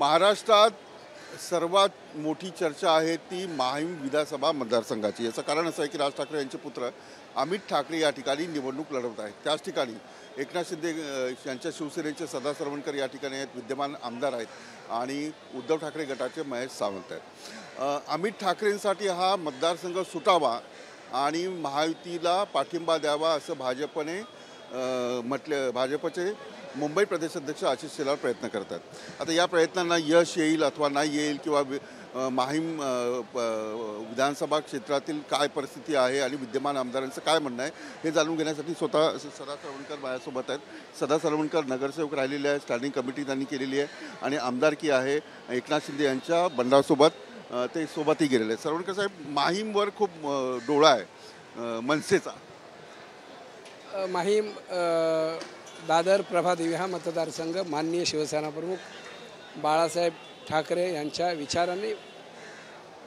महाराष्ट्रात सर्वात मोठी चर्चा आहे ती माहीम विधानसभा मतदारसंघाची। याचं कारण असं आहे की राज ठाकरे यांचे पुत्र अमित ठाकरे या ठिकाणी निवडणूक लढवत आहेत। त्याच ठिकाणी एकनाथ शिंदे यांच्या शिवसेनेचे सदा सरवणकर या ठिकाणी आहेत, विद्यमान आमदार आहेत आणि उद्धव ठाकरे गटाचे महेश सावंत आहेत। अमित ठाकरेंसाठी हा मतदारसंघ सुटावा आणि महायुतीला पाठिंबा द्यावा असं भाजपने भाजपचे मुंबई प्रदेशाध्यक्ष आशिष शेलार प्रयत्न करतात। आता या प्रयत्नांना यश येईल अथवा नाही येईल किंवा माहीम विधानसभा क्षेत्रातील काय परिस्थिती आहे आणि विद्यमान आमदारांचं काय म्हणणं आहे हे जाणून घेण्यासाठी स्वतः सदा सरवणकर माझ्यासोबत आहेत। सदा सरवणकर नगरसेवक राहिलेले आहेत, स्टँडिंग कमिटी त्यांनी केलेली आहे आणि आमदारकी आहे एकनाथ शिंदे यांच्या बंडासोबत ते सोबतही गेलेले आहेत। सरवणकर साहेब, माहीमवर खूप डोळा आहे मनसेचा। माहीम दादर प्रभादेवी हा मतदारसंघ माननीय शिवसेना प्रमुख बाळासाहेब ठाकरे यांच्या विचारांनी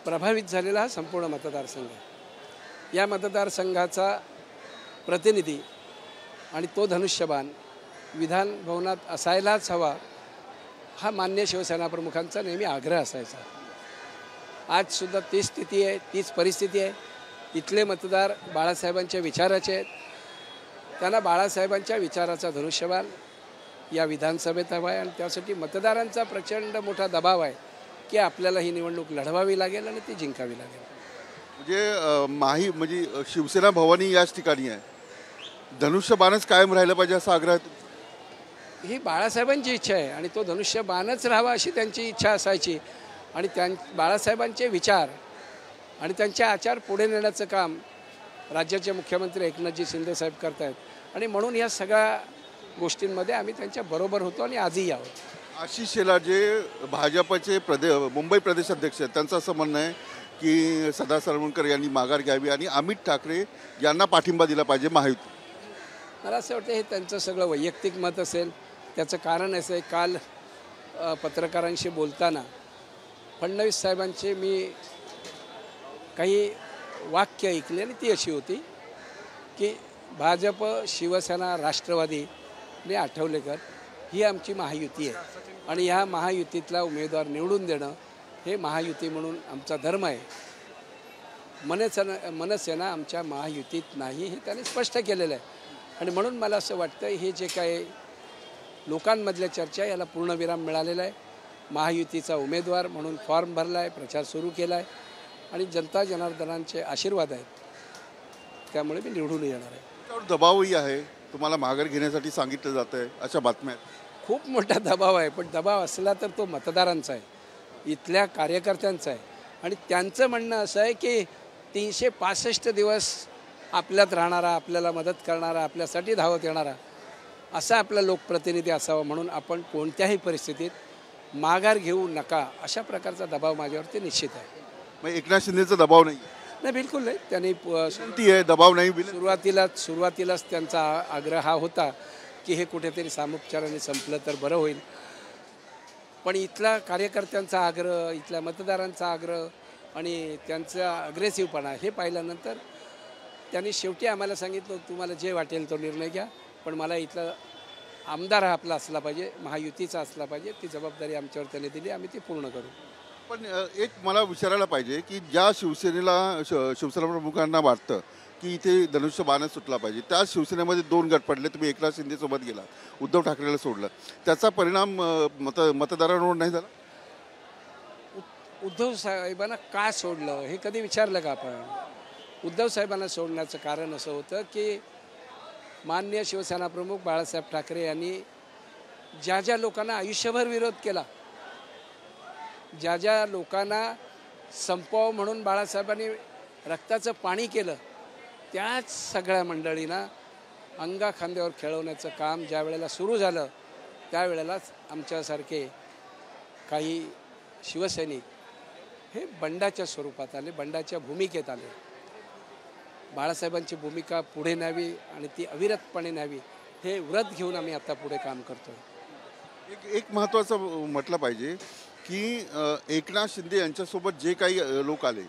प्रभावित झालेला हा संपूर्ण मतदारसंघ आहे। या मतदारसंघाचा प्रतिनिधी आणि तो धनुष्यबाण विधान भवनात असायलाच हवा हा माननीय शिवसेना प्रमुखांचा नेहमी आग्रह असायचा। आजसुद्धा तीच स्थिती आहे, तीच परिस्थिती आहे। इथले मतदार बाळासाहेबांच्या विचाराचे आहेत, त्यांना बाळासाहेबांच्या विचाराचा धनुष्यबाण या विधानसभेत हवा आहे आणि त्यासाठी मतदारांचा प्रचंड मोठा दबाव आहे की आपल्याला ही निवडणूक लढवावी लागेल आणि ती जिंकावी लागेल। म्हणजे शिवसेना भवानी याच ठिकाणी आहे, धनुष्यबाणच कायम राहिलं पाहिजे असा आग्रह ही बाळासाहेबांची इच्छा आहे आणि तो धनुष्यबाणच राहावा अशी त्यांची इच्छा असायची आणि बाळासाहेबांचे विचार आणि त्यांचे आचार पुढे नेण्याचं काम राज्याचे मुख्यमंत्री एकनाथजी शिंदे साहेब करत आहेत आणि म्हणून या सगळ्या गोष्टींमध्ये आम्ही त्यांच्या बरोबर होतो आणि आजही आहोत। आशिष शेलार जे भाजपचे मुंबई प्रदेशाध्यक्ष आहेत त्यांचं असं म्हणणं आहे की सदा सरवणकर यांनी माघार घ्यावी आणि अमित ठाकरे यांना पाठिंबा दिला पाहिजे महायुती। मला असं वाटतं हे त्यांचं सगळं वैयक्तिक मत असेल। त्याचं कारण असं आहे, काल पत्रकारांशी बोलताना फडणवीस साहेबांचे मी काही वाक्य ऐकले आणि ती अशी होती की भाजप, शिवसेना, राष्ट्रवादी आणि आठवलेकर ही आमची महायुती आहे आणि ह्या महायुतीतला उमेदवार निवडून देणं हे महायुती म्हणून आमचा धर्म आहे। मनसेना आमच्या महायुतीत नाही हे त्यांनी स्पष्ट केलेलं आहे आणि म्हणून मला असं वाटतं हे जे काय लोकांमधल्या चर्चा याला पूर्णविराम मिळालेला आहे। महायुतीचा उमेदवार म्हणून फॉर्म भरला आहे, प्रचार सुरू केला आहे आणि जनता जनार्दनांचे आशीर्वाद आहेत, त्यामुळे मी निवडून येणार आहे। त्यावर दबावही आहे, तुम्हाला माघार घेण्यासाठी सांगितलं जातं आहे अशा बातम्या आहेत। खूप मोठा दबाव आहे, पण दबाव असला तर तो मतदारांचा आहे, इथल्या कार्यकर्त्यांचा आहे आणि त्यांचं म्हणणं असं आहे की 365 दिवस आपल्यात राहणारा, आपल्याला मदत करणारा, आपल्यासाठी धावत येणारा असा आपला लोकप्रतिनिधी असावा म्हणून आपण कोणत्याही परिस्थितीत माघार घेऊ नका अशा प्रकारचा दबाव माझ्यावरती निश्चित आहे। मग एकनाथ शिंदेचा दबाव नाही? नाही, बिलकुल नाही। त्यांनी आहे दबाव नाही। सुरुवातीलाच त्यांचा आग्रह हा होता की हे कुठेतरी सामोपचाराने संपलं तर बरं होईल, पण इथला कार्यकर्त्यांचा आग्रह, इथल्या मतदारांचा आग्रह आणि त्यांचा अग्रेसिव्हपणा हे पाहिल्यानंतर त्यांनी शेवटी आम्हाला सांगितलं तुम्हाला जे वाटेल तो निर्णय घ्या, पण मला इथला आमदार हा आपला असला पाहिजे, महायुतीचा असला पाहिजे, ती जबाबदारी आमच्यावर त्यांनी दिली, आम्ही ती पूर्ण करू। पण एक मला विचारायला पाहिजे की ज्या शिवसेना प्रमुखांना वाटतं की इथे धनुष्यबाणच सुटला पाहिजे, त्या शिवसेनेमध्ये 2 गट पडले, तुम्ही एकनाथ शिंदेसोबत गेला, उद्धव ठाकरेला सोडलं, त्याचा परिणाम मतदारांवर नाही झाला? उद्धव साहेबांना का सोडलं हे कधी विचारलं का आपण? उद्धव साहेबांना सोडण्याचं कारण असं होतं की माननीय शिवसेना प्रमुख बाळासाहेब ठाकरे यांनी ज्या ज्या लोकांना आयुष्यभर विरोध केला, ज्या ज्या लोकांना संपवावं म्हणून बाळासाहेबांनी रक्ताचं पाणी केलं, त्याच सगळ्या मंडळींना अंगा खांद्यावर खेळवण्याचं काम ज्या वेळेला सुरू झालं त्यावेळेलाच आमच्यासारखे काही शिवसैनिक हे बंडाच्या स्वरूपात आले, बंडाच्या भूमिकेत आले। बाळासाहेबांची भूमिका पुढे न्यावी आणि ती अविरतपणे न्यावी हे व्रत घेऊन आम्ही आता पुढे काम करतोय। एक महत्त्वाचं म्हटलं पाहिजे की एकनाथ शिंदे यांच्यासोबत जे काही लोक आले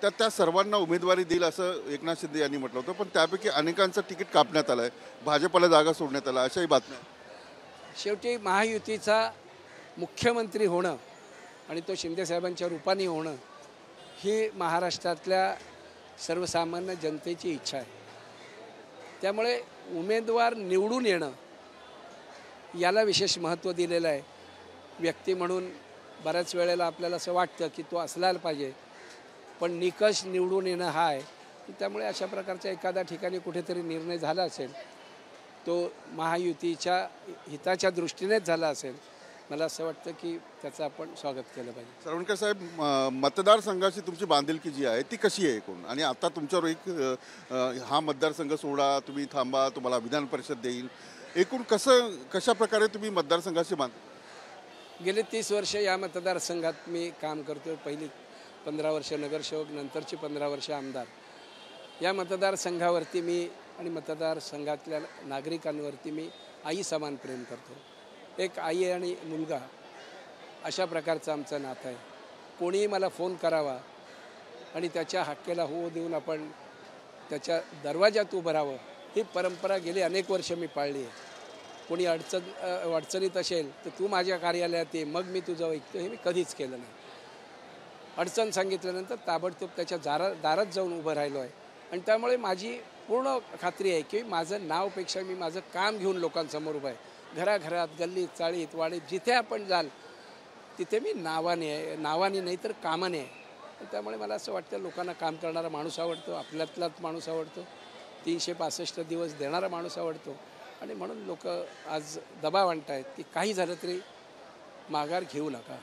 त्या सर्वांना उमेदवारी देईल असं एकनाथ शिंदे यांनी म्हटलं होतं, पण त्यापैकी अनेकांचं तिकीट कापण्यात आलं आहे, भाजपला जागा सोडण्यात आला, अशाही बातम्या। शेवटी महायुतीचा मुख्यमंत्री होणं आणि तो शिंदेसाहेबांच्या रूपाने होणं ही महाराष्ट्रातल्या सर्वसामान्य जनतेची इच्छा आहे. त्यामुळे उमेदवार निवडून येणं याला विशेष महत्त्व दिलेलं आहे. व्यक्ती म्हणून बऱ्याच वेळेला आपल्याला असं वाटतं की तो असलाच पाहिजे, पण निकष निवडून येणं हा आहे. त्यामुळे अशा प्रकारच्या एखाद्या ठिकाणी कुठेतरी निर्णय झाला असेल, तो महायुतीच्या हिताच्या दृष्टीनेच झाला असेल. मला असं वाटतं की त्याचं आपण स्वागत केलं पाहिजे. सरवणकर साहेब, मतदारसंघाची तुमची बांधिलकी जी आहे ती कशी आहे एकूण? आणि आता तुमच्यावर हा मतदारसंघ सोडा, तुम्ही थांबा, तुम्हाला विधान परिषद देईल, एकूण कशा प्रकारे तुम्ही मतदारसंघाची गेले 30 वर्ष या मतदारसंघात मी काम करतो. पहिली 15 वर्ष नगरसेवक, नंतरची 15 वर्ष आमदार. या मतदारसंघावरती मी आणि मतदारसंघातल्या नागरिकांवरती मी आई समान प्रेम करतो. एक आई आणि मुलगा अशा प्रकारचं आमचं नातं आहे. कोणीही मला फोन करावा आणि त्याच्या हक्केला हो देऊन आपण त्याच्या दरवाजात उभं राहावं, ही परंपरा गेली अनेक वर्ष मी पाळली आहे. कोणी अडचणीत असेल तर तू माझ्या कार्यालयात ये, मग मी तुझं ऐकतो, हे मी कधीच केलं नाही. अडचण सांगितल्यानंतर ताबडतोब त्याच्या दारात जाऊन उभं राहिलो आहे. आणि त्यामुळे माझी पूर्ण खात्री आहे की माझं नावपेक्षा मी माझं काम घेऊन लोकांसमोर उभं आहे. घराघरात, गल्लीत, चाळीत, वाडीत जिथे आपण जाल तिथे मी नावाने नाही तर कामाने आहे. त्यामुळे मला असं वाटतं लोकांना काम करणारा माणूस आवडतो, आपल्यातलाच माणूस आवडतो, 365 दिवस देणारा माणूस आवडतो. आणि म्हणून लोक आज दबाव आणत आहेत की काही झालं तरी माघार घेऊ नका.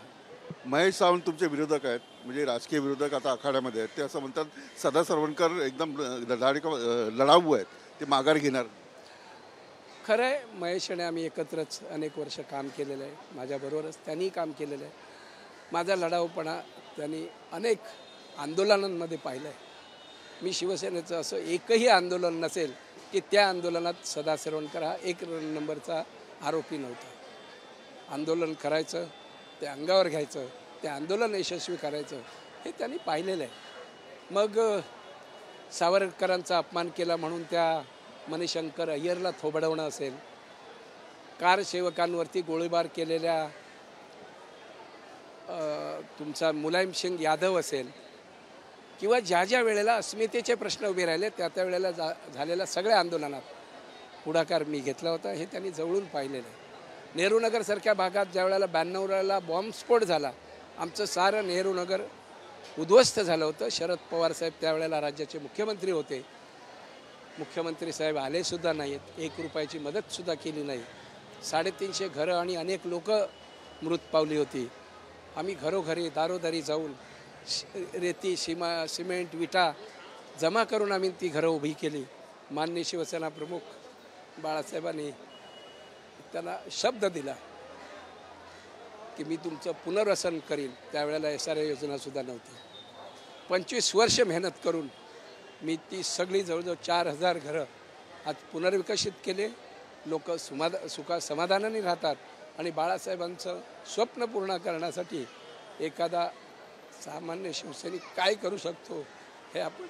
महेश सावंत तुमचे विरोधक आहेत, म्हणजे राजकीय विरोधक आता आखाड्यामध्ये आहेत. ते असं म्हणतात सदा सरवणकर एकदम लढाऊ आहेत, ते माघार घेणार. खरं आहे, महेश आणि आम्ही एकत्रच अनेक वर्ष काम केलेलं आहे. माझ्याबरोबरच त्यांनी काम केलेलं आहे. माझा लढाऊपणा त्यांनी अनेक आंदोलनांमध्ये पाहिलं आहे. मी शिवसेनेचं असं एकही आंदोलन नसेल की त्या आंदोलनात सदा सरवणकर हा 1 नंबरचा आरोपी नव्हता. आंदोलन करायचं, ते अंगावर घ्यायचं, ते आंदोलन यशस्वी करायचं, हे त्यांनी पाहिलेलं आहे. मग सावरकरांचा अपमान केला म्हणून त्या मणिशंकर अय्यरला थोबडवणं असेल, कारसेवकांवरती गोळीबार केलेल्या तुमचा मुलायमसिंग यादव असेल, किंवा ज्या ज्या वेळेला अस्मितेचे प्रश्न उभे राहिले त्या वेळेला झालेल्या सगळ्या आंदोलनात पुढाकार मी घेतला होता. हे त्यांनी जवळून पाहिलेलं आहे. नेहरूनगरसारख्या भागात ज्या वेळेला 92ला बॉम्बस्फोट झाला, आमचं सारं नेहरूनगर उद्ध्वस्त झालं होतं. शरद पवार साहेब त्यावेळेला राज्याचे मुख्यमंत्री होते. मुख्यमंत्री साहेब आलेसुद्धा नाहीत, 1 रुपयाची मदतसुद्धा केली नाही. 350 घरं आणि अनेक लोक मृत पावली होती. आम्ही घरोघरी दारोदारी जाऊन रेती, सिमेंट, विटा जमा करून आम्ही ती घरं उभी केली. माननीय शिवसेना प्रमुख बाळासाहेबांनी त्यांना शब्द दिला की मी तुमचं पुनर्वसन करीन. त्यावेळेला SRA योजनासुद्धा नव्हती. 25 वर्ष मेहनत करून मी ती सगळी जवळजवळ 4000 घरं आज पुनर्विकसित केले. लोक समाधानाने राहतात. आणि बाळासाहेबांचं स्वप्न पूर्ण करण्यासाठी एखादा सामान्य शिवसैनिक काय करू शकतो हे आपण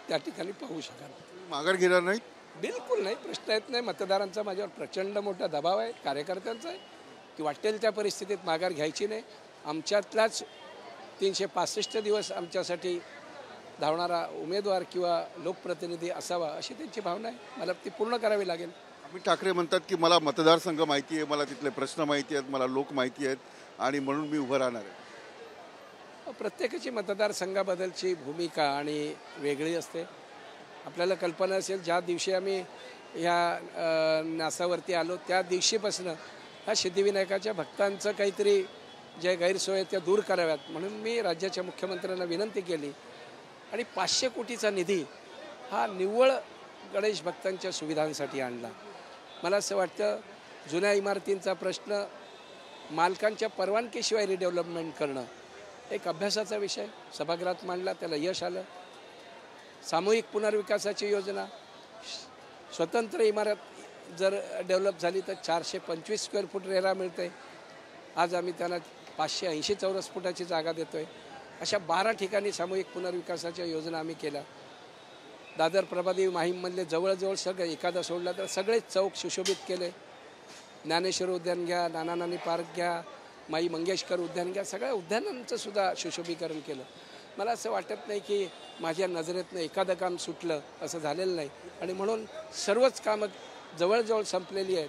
त्या ठिकाणी पाहू शकाल. माघार घेणार नाही? बिलकुल नाही, प्रश्न येत नाही. मतदारांचा माझ्यावर प्रचंड मोठा दबाव आहे, कार्यकर्त्यांचा आहे की वाटेल त्या परिस्थितीत माघार घ्यायची नाही. आमच्यातलाच 365 दिवस आमच्यासाठी धावणारा उमेदवार किंवा लोकप्रतिनिधी असावा अशी त्यांची भावना आहे. मला ती पूर्ण करावी लागेल. अमित ठाकरे म्हणतात की मला मतदारसंघ माहिती आहे, मला तिथले प्रश्न माहिती आहेत, मला लोक माहिती आहेत आणि म्हणून मी उभं राहणार आहे. प्रत्येकाची मतदारसंघाबद्दलची भूमिका आणि वेगळी असते. आपल्याला कल्पना असेल, ज्या दिवशी आम्ही ह्या नासावरती आलो त्या दिवशीपासून ह्या सिद्धिविनायकाच्या भक्तांचं काहीतरी जे गैरसोय त्या दूर कराव्यात म्हणून मी राज्याच्या मुख्यमंत्र्यांना विनंती केली. आणि 500 कोटीचा निधी हा निव्वळ गणेश भक्तांच्या सुविधांसाठी आणला. मला असं वाटतं जुन्या इमारतींचा प्रश्न मालकांच्या परवानगीशिवाय रिडेव्हलपमेंट करणं एक अभ्यासाचा विषय सभागृहात मांडला, त्याला यश आलं. सामूहिक पुनर्विकासाची योजना, स्वतंत्र इमारत जर डेव्हलप झाली तर 425 स्क्वेअर फूट रेरा मिळते. आज आम्ही त्यांना 580 चौरस फुटाची जागा देतो आहे. अशा 12 ठिकाणी सामूहिक पुनर्विकासाच्या योजना आम्ही केल्या. दादर प्रभादेवी माहीममधले जवळजवळ सगळे, एखादा सोडला तर सगळेच चौक सुशोभित केले. ज्ञानेश्वर उद्यान घ्या, नाना नानी पार्क घ्या, माई मंगेशकर उद्यान घ्या, सगळ्या उद्यानांचं सुद्धा सुशोभीकरण केलं. मला असं वाटत नाही की माझ्या नजरेतनं एखादं काम सुटलं असं झालेलं नाही आणि म्हणून सर्वच कामं जवळजवळ संपलेली आहेत.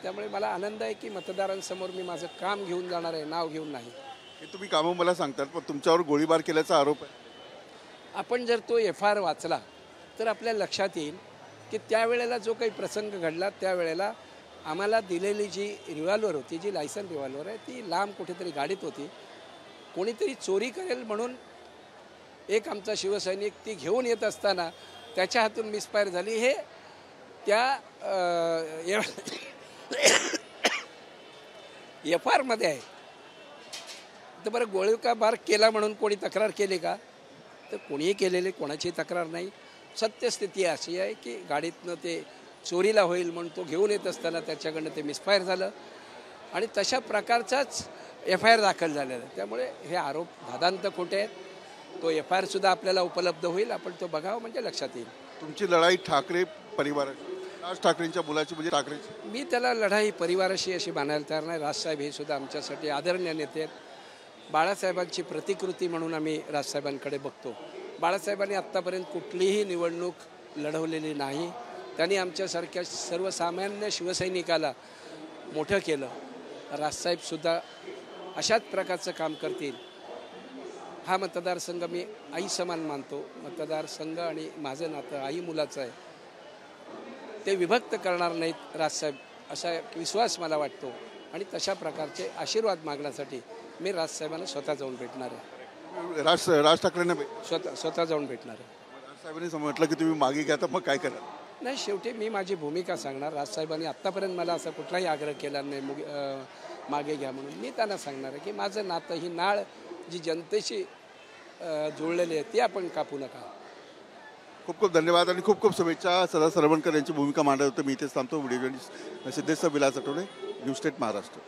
त्यामुळे मला आनंद आहे की मतदारांसमोर मी माझं काम घेऊन जाणार आहे, नाव घेऊन नाही. हे तुम्ही कामं मला सांगतात, पण तुमच्यावर गोळीबार केल्याचा आरोप आहे. आपण जर तो FIR वाचला तर आपल्या लक्षात येईल की त्यावेळेला जो काही प्रसंग घडला त्यावेळेला आम्हाला दिलेली जी रिव्हॉल्वर होती, जी लायसन रिव्हॉल्वर आहे, ती लांब कुठेतरी गाडीत होती. कोणीतरी चोरी करेल म्हणून एक आमचा शिवसैनिक ती घेऊन येत असताना त्याच्या हातून मिसफायर झाली. हे त्या FIRमध्ये आहे. तर बरं गोळीबार केला म्हणून कोणी तक्रार केली का? तर कोणीही केलेली कोणाची तक्रार नाही. सत्यस्थिती अशी आहे की गाडीतनं ते चोरीला होईल म्हणून तो घेऊन येत असताना त्याच्याकडनं ते मिसफायर झालं आणि तशा प्रकारचाच FIR दाखल झालेला आहे. त्यामुळे हे आरोप धादांत खोटे आहेत. तो FIR सुद्धा आपल्याला उपलब्ध होईल, आपण तो बघावं म्हणजे लक्षात येईल. तुमची लढाई ठाकरे परिवाराची, राज ठाकरेंच्या मुलाची म्हणजे ठाकरेची. मी त्याला लढाई परिवाराशी अशी मानायला तयार नाही. राजसाहेब हे सुद्धा आमच्यासाठी आदरणीय नेते आहेत. बाळासाहेबांची प्रतिकृती म्हणून आम्ही राजसाहेबांकडे बघतो. बाळासाहेबांनी आत्तापर्यंत कुठलीही निवडणूक लढवलेली नाही. त्यांनी आमच्यासारख्या सर्वसामान्य शिवसैनिकाला मोठं केलं. राजसाहेबसुद्धा अशाच प्रकारचं काम करतील. हा मतदारसंघ मी आई समान मानतो. मतदारसंघ आणि माझं नातं आई मुलाचं आहे. ते विभक्त करणार नाहीत राजसाहेब असा विश्वास मला वाटतो आणि तशा प्रकारचे आशीर्वाद मागण्यासाठी मी राजसाहेबांना स्वतः जाऊन भेटणार आहे. राज ठाकरेंना स्वतः जाऊन भेटणार आहे. राजसाहेबांनी म्हटलं की तुम्ही मागे घ्या, तर मग काय करा? नाही, शेवटी मी माझी भूमिका सांगणार. राजसाहेबांनी आत्तापर्यंत मला असा कुठलाही आग्रह केला नाही मागे घ्या म्हणून. मी त्यांना सांगणार आहे की माझं नातं, ही नाळ जी जनतेशी जुळलेली आहे ती आपण कापू नका. खूप खूप धन्यवाद आणि खूप खूप शुभेच्छा. सदा सरवणकर यांची भूमिका मांडत होतं. मी इथेच थांबतो. Video journalist Siddheshwar Vilas Athawale, news state Maharashtra.